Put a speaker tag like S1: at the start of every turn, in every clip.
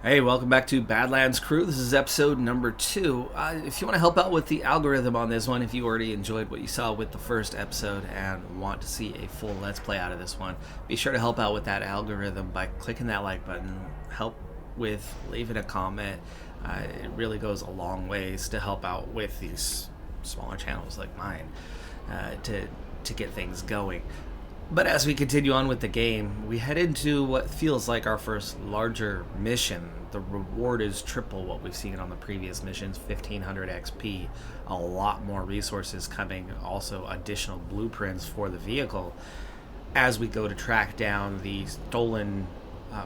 S1: Hey, welcome back to Badlands Crew. This is episode number 2. If you want to help out with the algorithm on this one, if you already enjoyed what you saw with the first episode and want to see a full Let's Play out of this one, be sure to help out with that algorithm by clicking that like button. Help with leaving a comment. It really goes a long ways to help out with these smaller channels like mine to get things going. But as we continue on with the game, we head into what feels like our first larger mission. The reward is triple what we've seen on the previous missions, 1500 XP, a lot more resources coming, also additional blueprints for the vehicle as we go to track down the stolen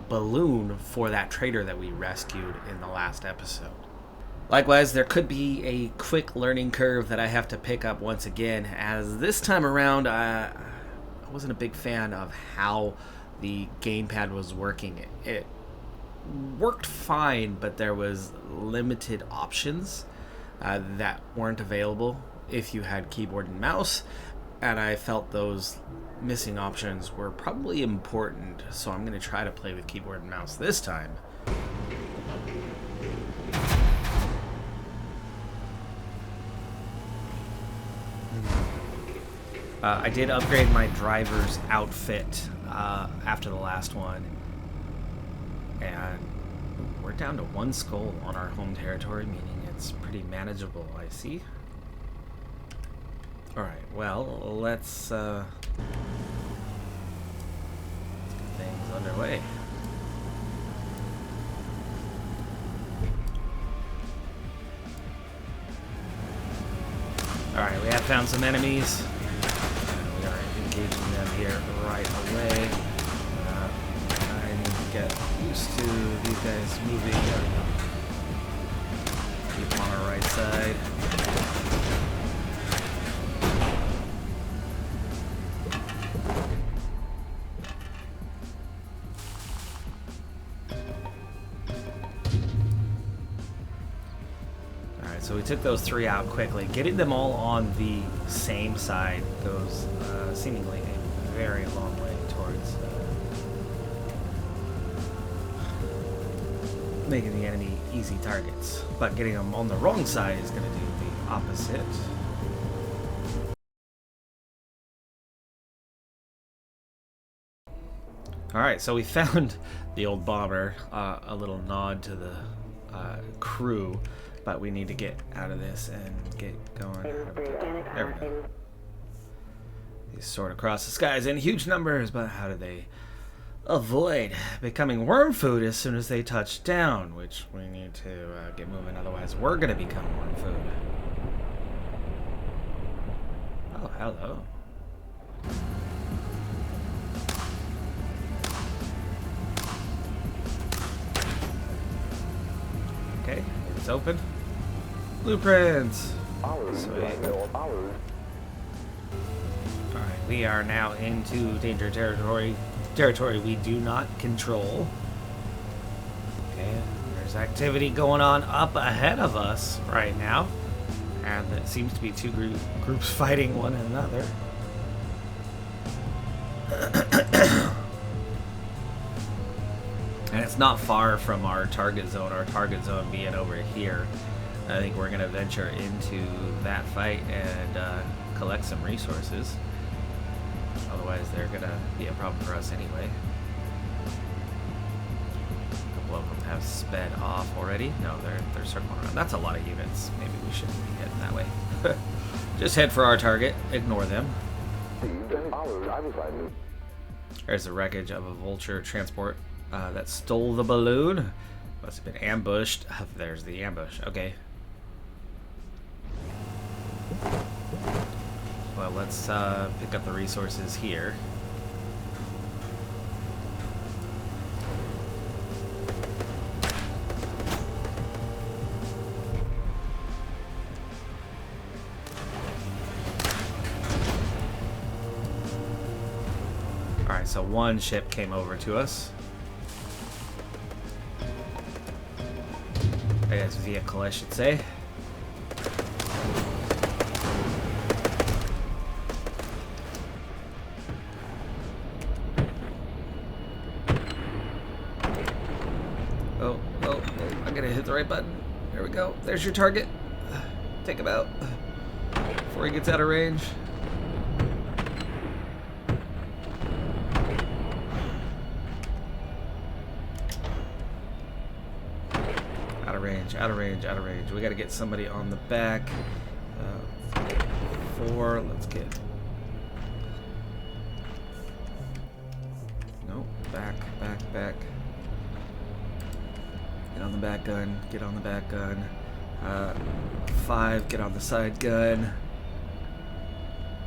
S1: balloon for that trader that we rescued in the last episode. Likewise, there could be a quick learning curve that I have to pick up once again, as this time around I wasn't a big fan of how the gamepad was working. It worked fine, but there was limited options that weren't available if you had keyboard and mouse, and I felt those missing options were probably important, so I'm going to try to play with keyboard and mouse this time. I did upgrade my driver's outfit after the last one, and we're down to 1 skull on our home territory, meaning it's pretty manageable, I see. Alright, well, let's get things underway. Alright, we have found some enemies. Engaging them here right away. I need to get used to these guys moving. Keep them on our right side. Alright, so we took those 3 out quickly. Getting them all on the same side goes seemingly a very long way towards making the enemy easy targets. But getting them on the wrong side is going to do the opposite. Alright, so we found the old bomber, a little nod to the crew, but we need to get out of this and get going. There we go. These soared across the skies in huge numbers, but how do they avoid becoming worm food as soon as they touch down? Which we need to get moving, otherwise we're going to become worm food. Oh, hello. Okay, it's open. Blueprints! Sweet. Alright, we are now into danger territory we do not control. Okay, there's activity going on up ahead of us right now, and it seems to be 2 groups fighting one another. And it's not far from our target zone being over here. I think we're going to venture into that fight and collect some resources. Otherwise, they're going to be a problem for us anyway. A couple of them have sped off already. No, they're circling around. That's a lot of units. Maybe we shouldn't be heading that way. Just head for our target. Ignore them. There's the wreckage of a vulture transport that stole the balloon. Must have been ambushed. There's the ambush. Okay. Well, let's pick up the resources here. Alright, so 1 ship came over to us. I guess vehicle, I should say. Oh, hit the right button. There we go. There's your target. Take him out before he gets out of range. Out of range, out of range, out of range. We got to get somebody on the back. 4. Let's get... Nope. Back, back, back. Get on the back gun. Get on the back gun. 5. Get on the side gun.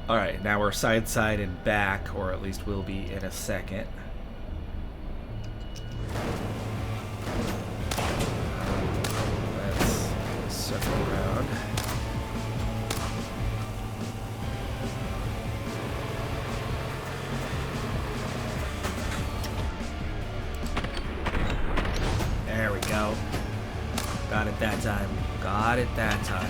S1: Alright, now we're side, side, and back, or at least we'll be in a second. Let's circle around. There we go. Got it that time. Got it that time.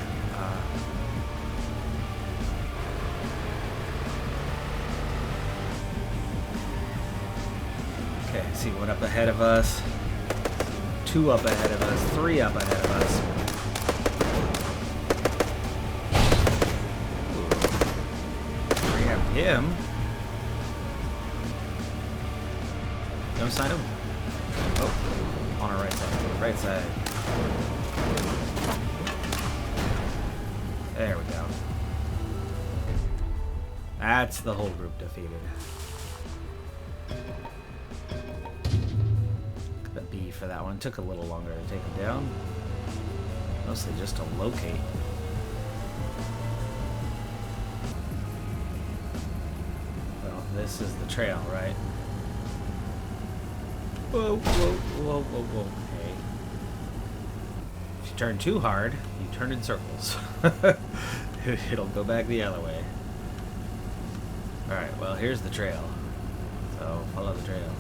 S1: Okay, see 1 up ahead of us. 2 up ahead of us. 3 up ahead of us. Ooh. Grab him. No sign of him. Oh, on our right side. Right side. There we go. That's the whole group defeated. Got a B for that one. Took a little longer to take him down. Mostly just to locate. Well, this is the trail, right? Whoa, whoa, whoa, whoa, whoa. Hey. If you turn too hard, you turn in circles. It'll go back the other way. Alright, well, here's the trail. So, follow the trail.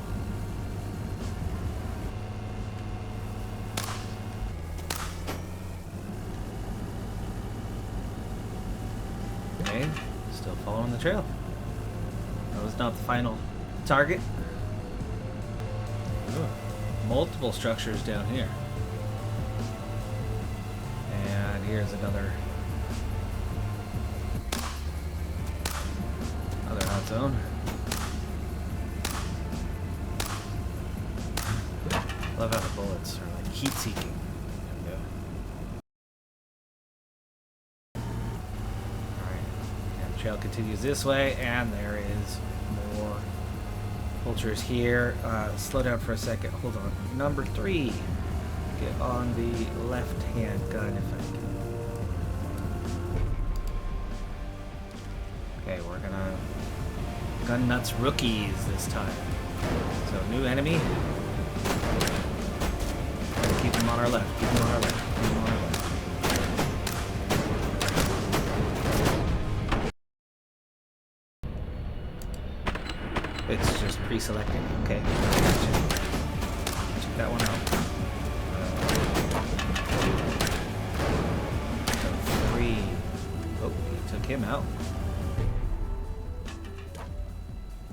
S1: Okay, still following the trail. That was not the final target. Ooh, multiple structures down here. And here's another hot zone. Love how the bullets are like heat seeking. There we go. Alright. And the trail continues this way, and there is more vultures here. Slow down for a second. Hold on. Number 3. Get on the left-hand gun if I can. Okay, we're gonna gun nuts rookies this time. So new enemy. Keep them on our left. Keep them on our left. Keep them on our left. It's just pre-selecting. Okay. Check that one out. 3. Oh, he took him out.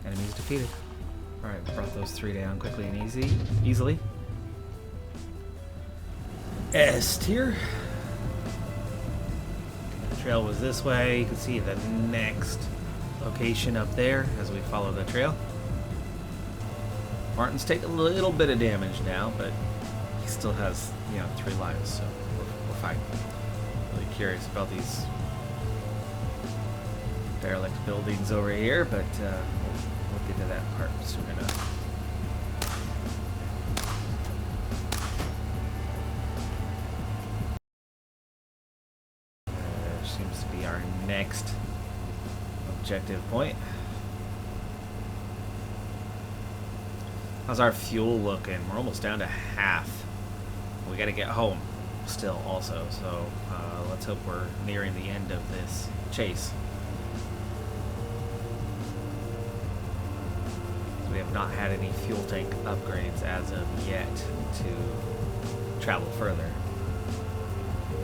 S1: Enemies defeated. Alright, brought those 3 down quickly and easily. S tier. The trail was this way. You can see the next location up there as we follow the trail. Martin's taking a little bit of damage now, but he still has, 3 lives, so we're fine. Really curious about these derelict buildings over here, but we'll get to that part soon enough. Seems to be our next objective point. How's our fuel looking? We're almost down to half. We gotta get home still also, so let's hope we're nearing the end of this chase. We have not had any fuel tank upgrades as of yet to travel further.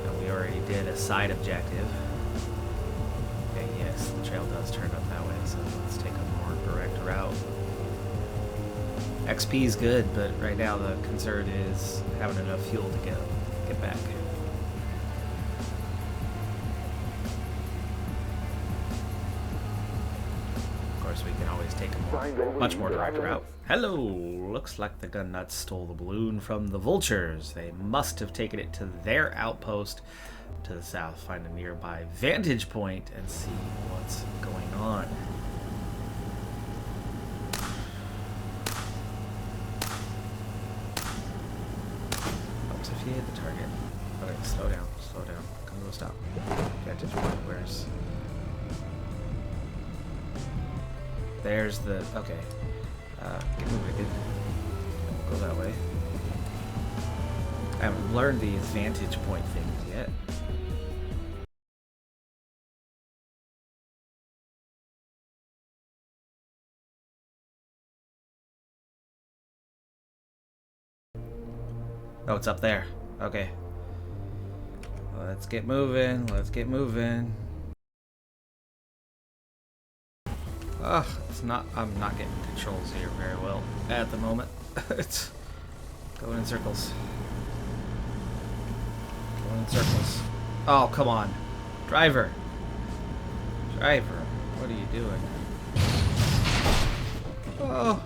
S1: And we already did a side objective. Okay, yes, the trail does turn up that way, so let's take a more direct route. XP is good, but right now the concern is having enough fuel to get Get back. Of course, we can always take a much more direct route. Hello! Looks like the gun nuts stole the balloon from the vultures. They must have taken it to their outpost to the south. Find a nearby vantage point and see what's going on. Oops, if you hit the target. Okay, slow down, slow down. Come to a stop. Vantage point, where's... There's the... Okay. Get moving. We'll go that way. I haven't learned these vantage point things yet. Oh, it's up there. Okay. Let's get moving. Let's get moving. Ugh, it's not. I'm not getting controls here very well at the moment. It's going in circles. Going in circles. Oh, come on. Driver. Driver, what are you doing? Oh.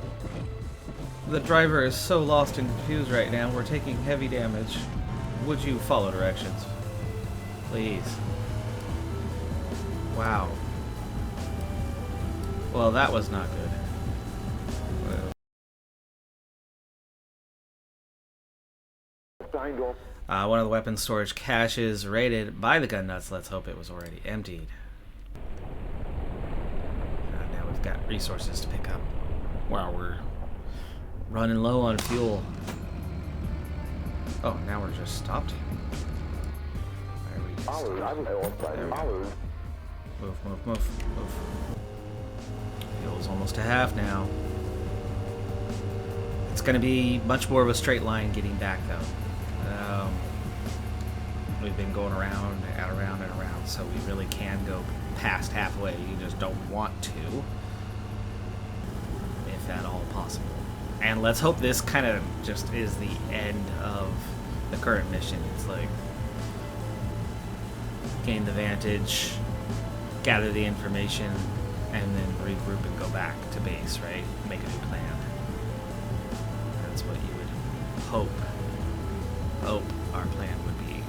S1: The driver is so lost and confused right now. We're taking heavy damage. Would you follow directions? Please. Wow. Well, that was not good. One of the weapons storage caches raided by the gun nuts. Let's hope it was already emptied. Now we've got resources to pick up. Wow, we're running low on fuel. Oh, now we're just stopped. Why are we just stopped? There we go. Move. Fuel's almost to half now. It's going to be much more of a straight line getting back, though. We've been going around and around, so we really can go past halfway. You just don't want to, if at all possible. And let's hope this kind of just is the end of the current mission. It's like gain the vantage, gather the information, and then regroup and go back to base, right? Make a new plan. That's what you would hope our plan would be.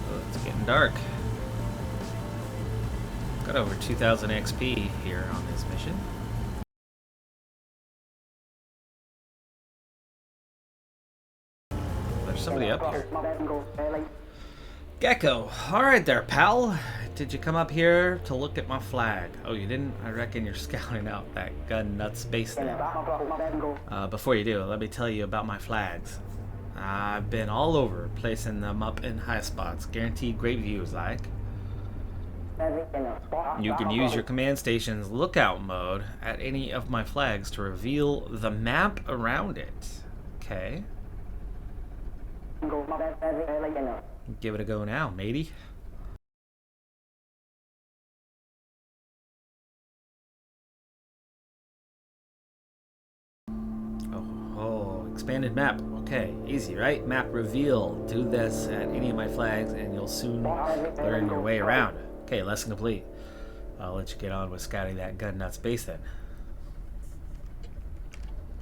S1: Oh, it's getting dark. Got over 2,000 XP here on this mission. There's somebody up here. Gecko. Alright there, pal. Did you come up here to look at my flag? Oh, you didn't? I reckon you're scouting out that gun nuts base then. Before you do, let me tell you about my flags. I've been all over, placing them up in high spots. Guaranteed great views, like. You can use your command station's lookout mode at any of my flags to reveal the map around it. Okay. Give it a go now, matey. Oh, expanded map. Okay, easy, right? Map reveal. Do this at any of my flags and you'll soon learn your way around. Okay, lesson complete. I'll let you get on with scouting that gun nuts base then.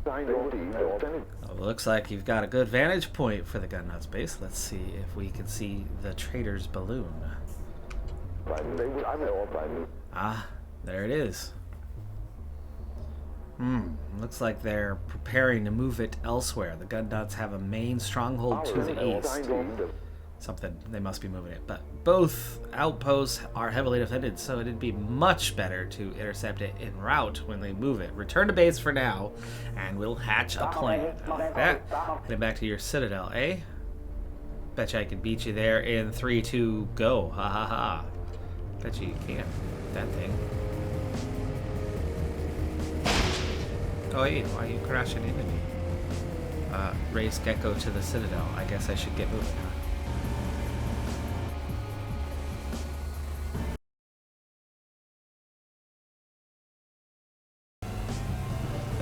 S1: Oh, looks like you've got a good vantage point for the gun nuts base. Let's see if we can see the trader's balloon. Ah, there it is. Looks like they're preparing to move it elsewhere. The gun nuts have a main stronghold to the east. Something, they must be moving it. But both outposts are heavily defended, so it'd be much better to intercept it en route when they move it. Return to base for now, and we'll hatch a plan. Like that. Head back to your citadel, eh? Bet you I can beat you there in 3, 2, go. Ha ha ha. Bet you can't. That thing. Oh, hey, why are you crashing into me? Race Gecko to the citadel. I guess I should get moving, huh?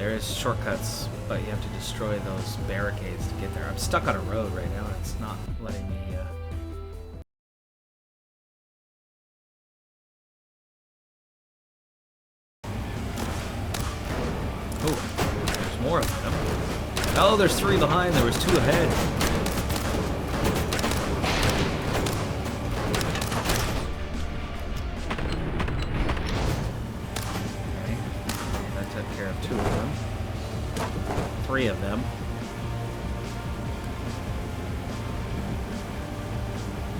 S1: There is shortcuts, but you have to destroy those barricades to get there. I'm stuck on a road right now, and it's not letting me... Oh, there's more of them. Oh, there's 3 behind. There was 2 ahead. Okay, that took care of 2 of them. 3 of them.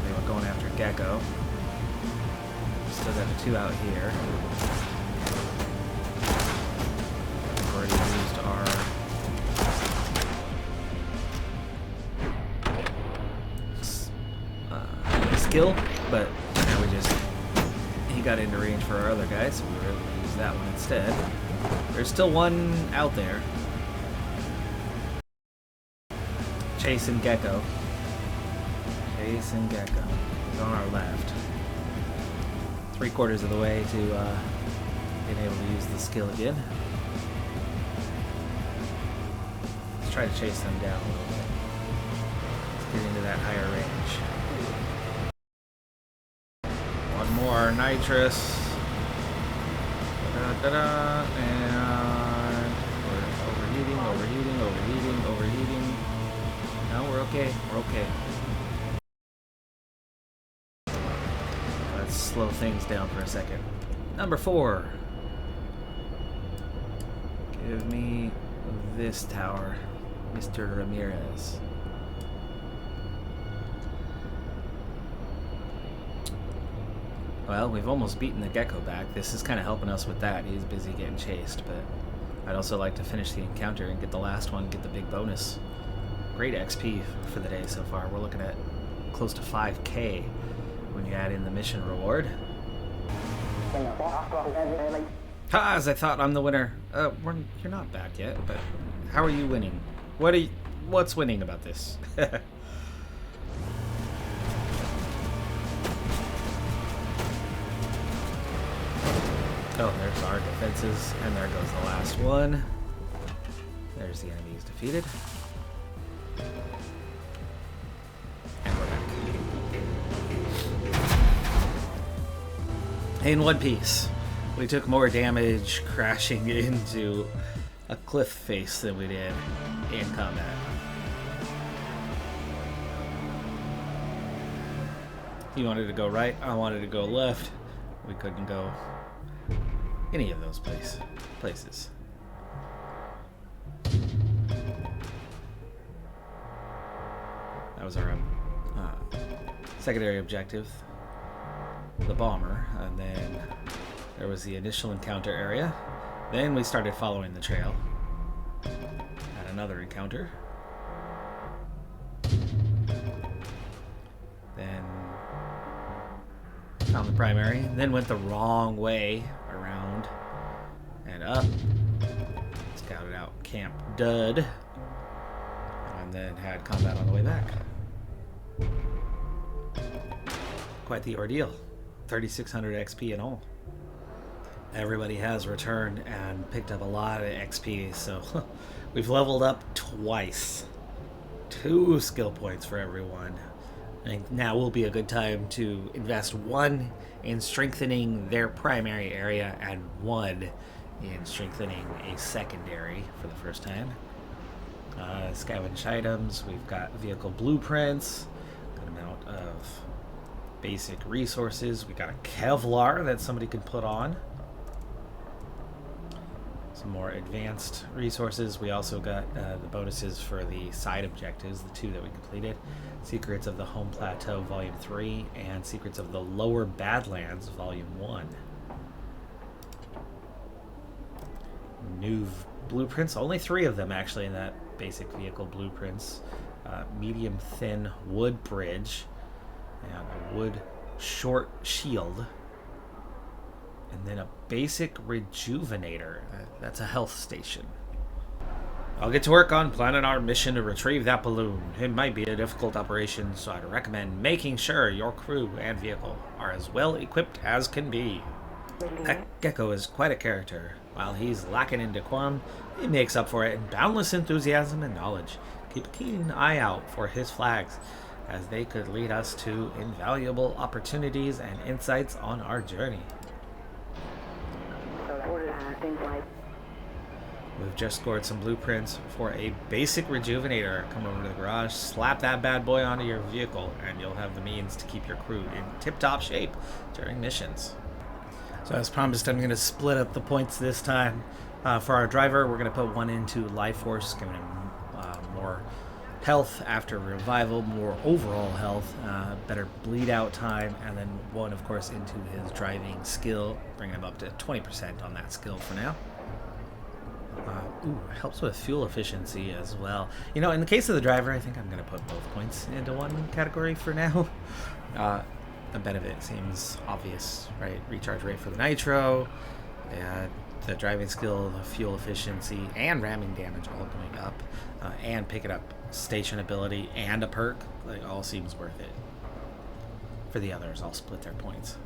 S1: They were going after Gecko. Still got the 2 out here. We've already used our skill, but now he got into range for our other guy, so we were able to use that one instead. There's still 1 out there. Chasing Gecko. Chasing Gecko. He's on our left. 3/4 of the way to being able to use the skill again. Let's try to chase them down a little bit. Let's get into that higher range. One more nitrous. Da-da-da-da. And we're overheating. No, we're okay. We're okay. Let's slow things down for a second. Number 4. Give me this tower, Mr. Ramirez. Well, we've almost beaten the Gecko back. This is kind of helping us with that. He's busy getting chased, but I'd also like to finish the encounter and get the last one, get the big bonus. Great XP for the day so far. We're looking at close to 5K when you add in the mission reward. Ha! As I thought, I'm the winner. You're not back yet, but how are you winning? What's winning about this? Oh, there's our defenses, and there goes the last one. There's the enemies defeated. And we're back. In one piece. We took more damage crashing into a cliff face than we did in combat. He wanted to go right, I wanted to go left. We couldn't go any of those places. That was our secondary objective, the bomber, and then there was the initial encounter area. Then we started following the trail. Had another encounter. Then found the primary. Then went the wrong way around and up. Scouted out Camp Dud. And then had combat on the way back. Quite the ordeal. 3,600 XP in all. Everybody has returned and picked up a lot of XP, so we've leveled up twice. 2 skill points for everyone. I think now will be a good time to invest 1 in strengthening their primary area and 1 in strengthening a secondary for the first time. Scavenge items, we've got vehicle blueprints, good amount of basic resources. We got a Kevlar that somebody can put on. Some more advanced resources. We also got the bonuses for the side objectives, the 2 that we completed. Secrets of the Home Plateau Volume 3 and Secrets of the Lower Badlands Volume 1. New blueprints, only 3 of them actually in that basic vehicle blueprints. Medium thin wood bridge and a wood short shield. And then a basic rejuvenator. That's a health station. I'll get to work on planning our mission to retrieve that balloon. It might be a difficult operation, so I'd recommend making sure your crew and vehicle are as well equipped as can be. That gecko is quite a character. While he's lacking in decorum, he makes up for it in boundless enthusiasm and knowledge. Keep a keen eye out for his flags, as they could lead us to invaluable opportunities and insights on our journey. We've just scored some blueprints for a basic rejuvenator. Come over to the garage, slap that bad boy onto your vehicle, and you'll have the means to keep your crew in tip-top shape during missions. So as promised, I'm going to split up the points this time. For our driver, we're going to put one into Life Force, giving him more health after revival, more overall health, better bleed out time, and then one, of course, into his driving skill, bringing him up to 20% on that skill for now. Helps with fuel efficiency as well. You know, in the case of the driver, I think I'm going to put both points into one category for now. The benefit seems obvious, right? Recharge rate for the nitro, the driving skill, the fuel efficiency, and ramming damage all going up, and picking up station ability and a perk. Like, all seems worth it. For the others, I'll split their points.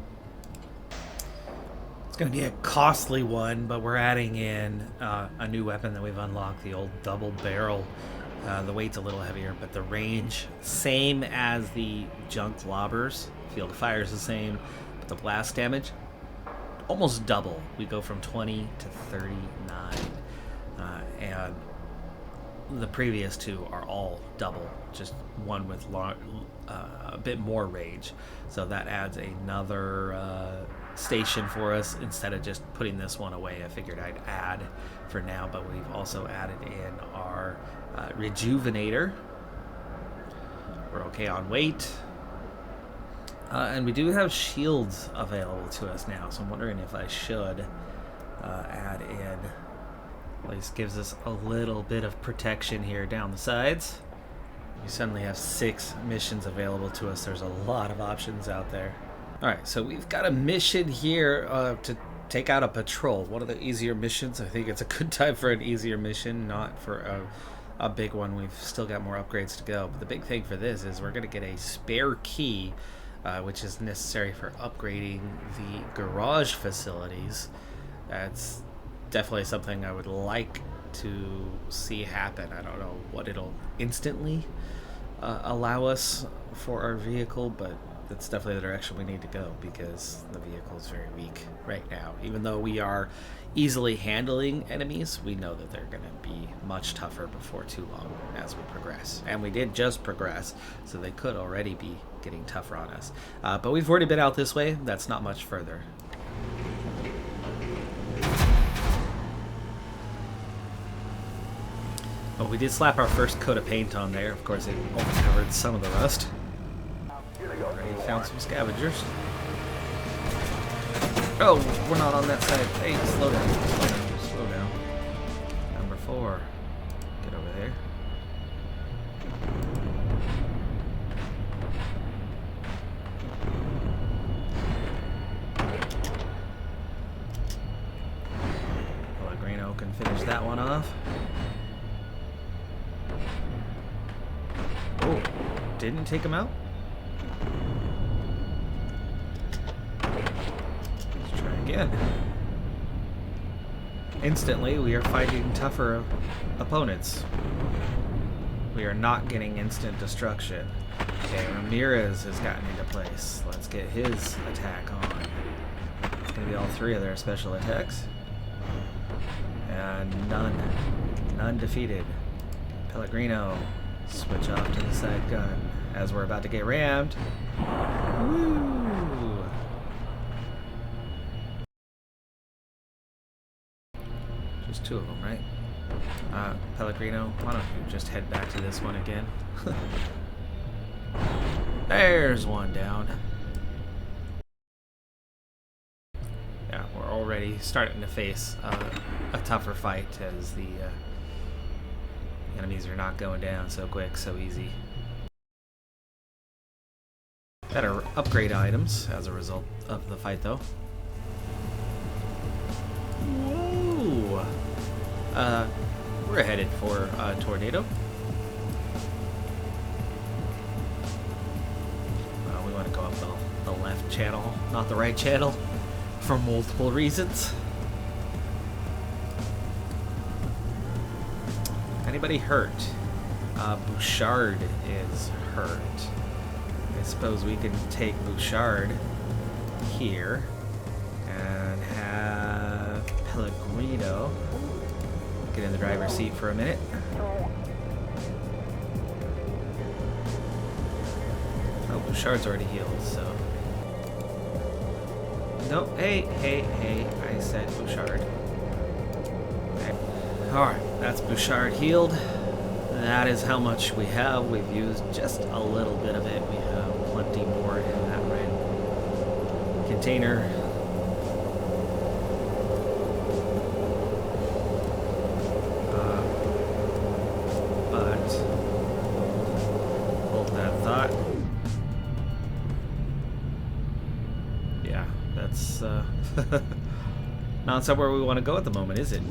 S1: It's going to be a costly one, but we're adding in a new weapon that we've unlocked, the old double barrel. The weight's a little heavier, but the range, same as the junk lobbers. Field of fire is the same, but the blast damage, almost double. We go from 20 to 39. And the previous two are all double, just one with a bit more range. So that adds another station for us instead of just putting this one away. I figured I'd add for now, but we've also added in our rejuvenator. We're okay on weight. And we do have shields available to us now, so I'm wondering if I should add in. At least gives us a little bit of protection here down the sides. We suddenly have 6 missions available to us. There's a lot of options out there. Alright, so we've got a mission here to take out a patrol. One of the easier missions. I think it's a good time for an easier mission, not for a big one. We've still got more upgrades to go. But the big thing for this is we're going to get a spare key, which is necessary for upgrading the garage facilities. That's definitely something I would like to see happen. I don't know what it'll instantly allow us for our vehicle, but that's definitely the direction we need to go, because the vehicle is very weak right now. Even though we are easily handling enemies, we know that they're going to be much tougher before too long as we progress. And we did just progress, so they could already be getting tougher on us. But we've already been out this way. That's not much further. But we did slap our first coat of paint on there. Of course, it only covered some of the rust. Already found some scavengers. Oh, we're not on that side. Hey, slow down. Slow down. Slow down. Number 4. Get over there. Pellegrino can finish that one off. Oh, didn't take him out? Let's try again. Instantly, we are fighting tougher opponents. We are not getting instant destruction. Okay, Ramirez has gotten into place. Let's get his attack on. It's going to be all 3 of their special attacks. And none defeated. Pellegrino, switch off to the side gun as we're about to get rammed. Woo! Just 2 of them, right? Pellegrino, why don't you just head back to this one again? There's one down. Yeah, we're already starting to face a tougher fight, as the enemies are not going down so quick, so easy. Better upgrade items as a result of the fight, though. Whoa! We're headed for a tornado. We want to go up the left channel, not the right channel. for multiple reasons. Anybody hurt? Bouchard is hurt. I suppose we can take Bouchard here and have Pellegrino get in the driver's seat for a minute. Oh, Bouchard's already healed, so... No, hey, I said Bouchard. Okay. Alright, that's Bouchard healed. That is how much we have. We've used just a little bit of it. We have plenty more in that red container. But hold that thought. Yeah, that's not somewhere we want to go at the moment, is it?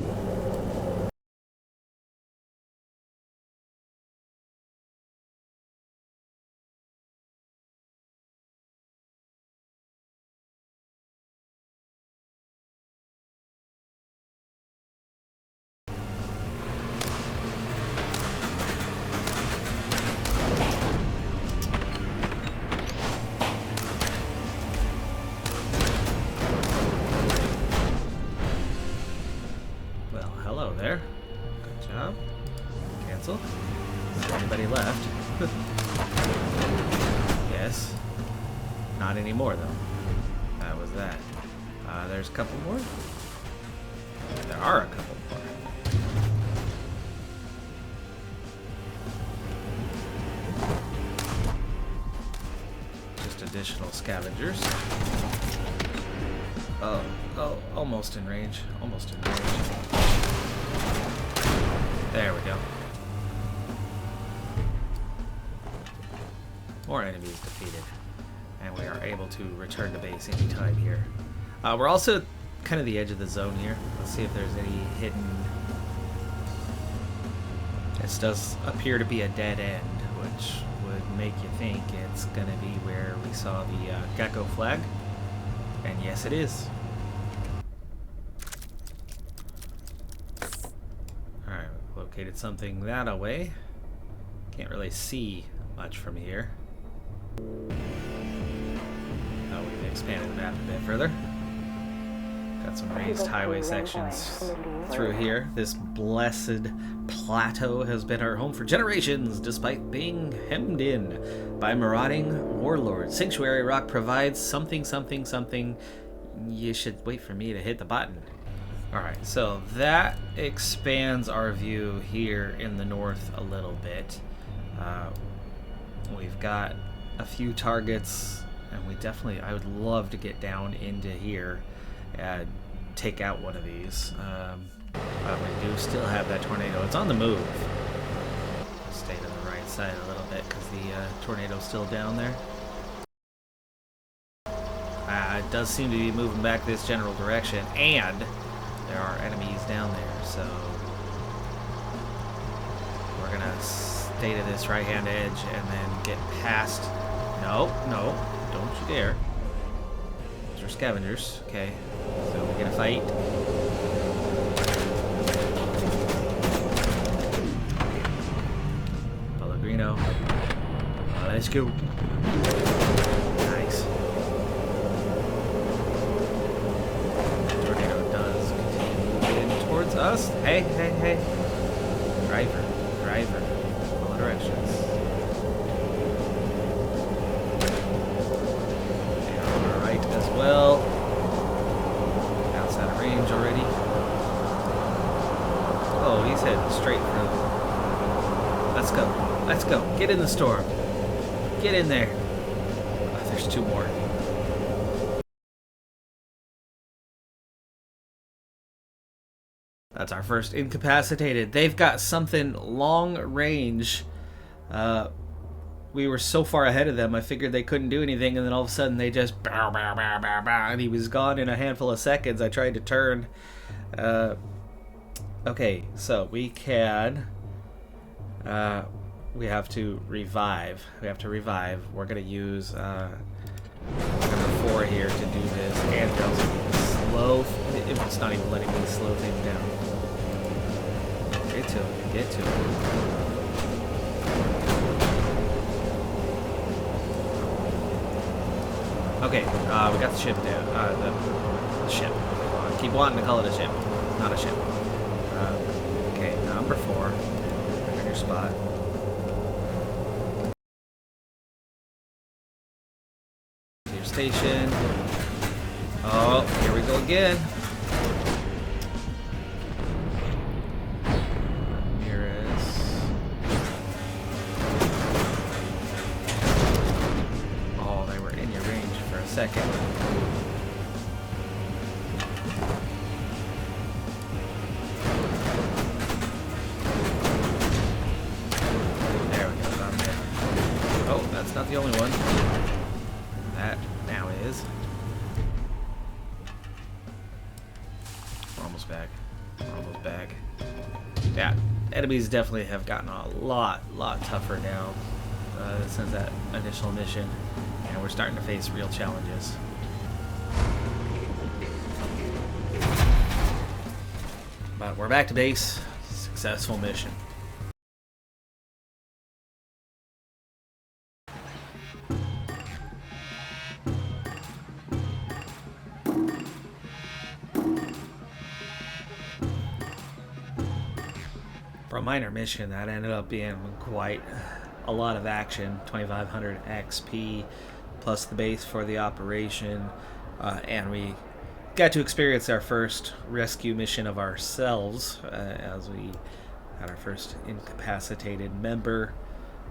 S1: There. Good job. Cancel. Is there anybody left? Yes. Not anymore, though. That was that. There's a couple more. There are a couple more. Just additional scavengers. Oh, almost in range. Almost in range. There we go. More enemies defeated. And we are able to return to base anytime here. We're also kind of the edge of the zone here. Let's see if there's any hidden... This does appear to be a dead end, which would make you think it's going to be where we saw the gecko flag. And yes, it is. Located something that away. Can't really see much from here. Oh, we've expanded the map a bit further. Got some raised highway sections through here. This blessed plateau has been our home for generations, despite being hemmed in by marauding warlords. Sanctuary Rock provides something. You should wait for me to hit the button. Alright, so that expands our view here in the north a little bit. We've got a few targets, and I would love to get down into here and take out one of these. But we do still have that tornado. It's on the move. Stay to the right side a little bit because the tornado's still down there. It does seem to be moving back this general direction, and there are enemies down there, so we're gonna stay to this right-hand edge and then get past. No, don't you dare. Those are scavengers. Okay, so we're gonna fight. Pellegrino. Let's go. Nice. Us. Hey. Driver. All directions. And on our right as well. Outside of range already. Oh, he's heading straight for the... Let's go. Get in the storm. Get in there. Oh, there's two more. That's our first incapacitated. They've got something long range. We were so far ahead of them, I figured they couldn't do anything, and then all of a sudden they just bow, and he was gone in a handful of seconds. I tried to turn. Okay, so we can... we have to revive. We're going to use number 4 here to do this, and also do this. slow. If it's not even letting me slow things down. Get to it. Get to it. Okay, we got the ship down. The ship. I keep wanting to call it a ship. Not a ship. Okay, number 4. In your spot. To your station. Oh, here we go again. Oh, they were in your range for a second. There we go, I'm there. Oh, that's not the only one. That now is. We're almost back. We're almost back. Yeah, enemies definitely have gotten a lot tougher now since that initial mission, and we're starting to face real challenges. But we're back to base. Successful mission. For a minor mission, that ended up being quite a lot of action. 2,500 XP plus the base for the operation, and we got to experience our first rescue mission of ourselves as we had our first incapacitated member,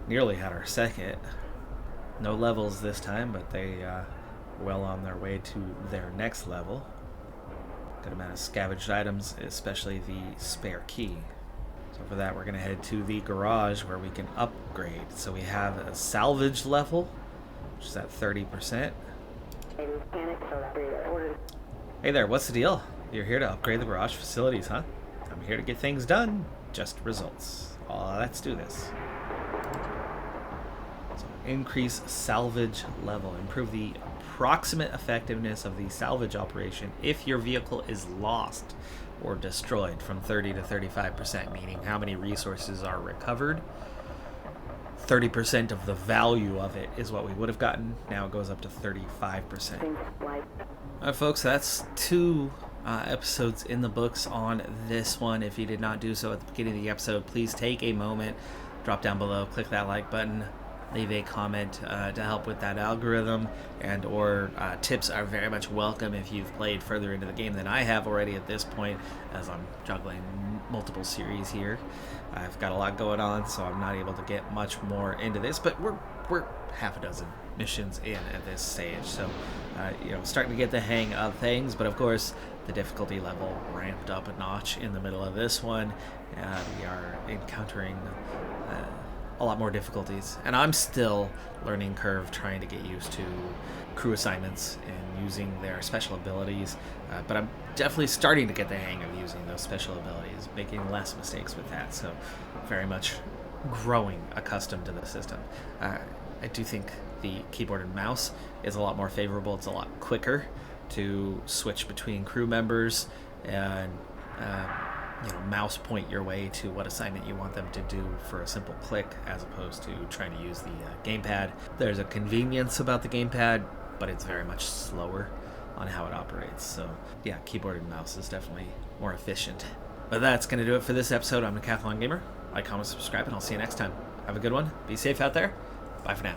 S1: nearly had our second. No levels this time, but they well on their way to their next level. Good amount of scavenged items, especially the spare key. So for that, we're going to head to the garage where we can upgrade. So we have a salvage level, which is at 30%. Hey there, what's the deal? You're here to upgrade the garage facilities, huh? I'm here to get things done, just results. Let's do this. So increase salvage level. Improve the approximate effectiveness of the salvage operation if your vehicle is lost or destroyed from 30 to 35%, meaning how many resources are recovered. 30% of the value of it is what we would have gotten. Now it goes up to 35%. Alright folks, that's 2 episodes in the books on this one. If you did not do so at the beginning of the episode, please take a moment, drop down below, click that like button, leave a comment to help with that algorithm, and or tips are very much welcome if you've played further into the game than I have already at this point, as I'm juggling multiple series here. I've got a lot going on, so I'm not able to get much more into this, but we're half a dozen missions in at this stage, so starting to get the hang of things. But of course, the difficulty level ramped up a notch in the middle of this one. We are encountering a lot more difficulties, and I'm still learning curve trying to get used to crew assignments and using their special abilities, but I'm definitely starting to get the hang of using those special abilities, making less mistakes with that, so very much growing accustomed to the system. I do think the keyboard and mouse is a lot more favorable. It's a lot quicker to switch between crew members and mouse point your way to what assignment you want them to do for a simple click, as opposed to trying to use the gamepad. There's a convenience about the gamepad, but it's very much slower on how it operates. So yeah, keyboard and mouse is definitely more efficient. But that's going to do it for this episode. I'm Decathlon Gamer. Like, comment, subscribe, and I'll see you next time. Have a good one. Be safe out there. Bye for now.